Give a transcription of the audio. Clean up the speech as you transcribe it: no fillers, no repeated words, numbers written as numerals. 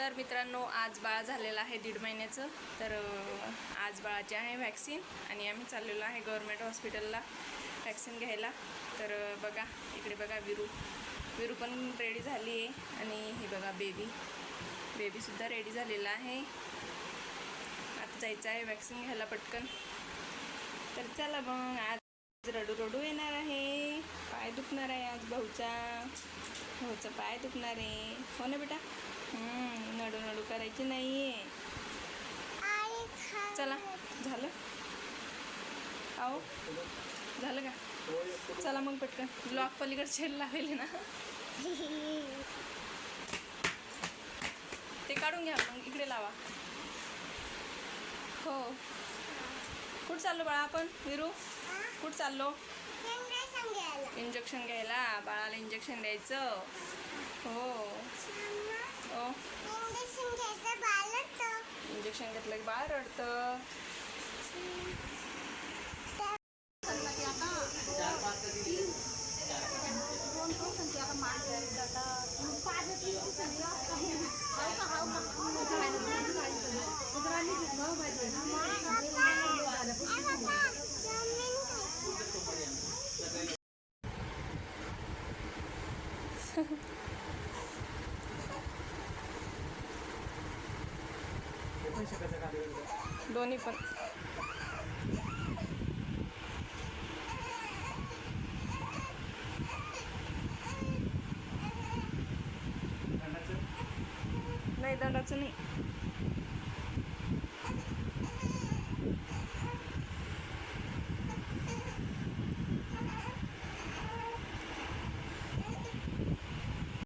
तर मित्रांनो, आज बाळ झालेलं आहे 1.5 महिन्याचं. तर आज बाळाची आहे व्हॅक्सिन आणि आम्ही चाललेलो आहे गव्हर्मेंट हॉस्पिटलला व्हॅक्सिन घ्यायला. तर बघा, इकडे बघा, विरू पण रेडी झाली आहे आणि हे बघा बेबीसुद्धा रेडी झालेला आहे. आता जायचं आहे व्हॅक्सिन घ्यायला पटकन. तर चला मग, आज रडू येणार आहे. पाय दुखणार आहे आज भाऊचा पाय दुखणार आहे. हो ना बेटा? नडू करायची नाहीये. चला, झालं? आओ, झालं का? चला मग पटकन. ब्लॉक पलीकडे लावेल ना. ते काढून घ्या, मग इकडे लावा. हो. कुठं चाललो बाळा आपण? विरू, कुठं चाललो? इंजेक्शन घ्यायला. बाळाला इंजेक्शन द्यायचं. हो. इंजेक्शन घेतलं की बाळ रडतं. दोन्ही पण. नाही, दंडाचं नाही.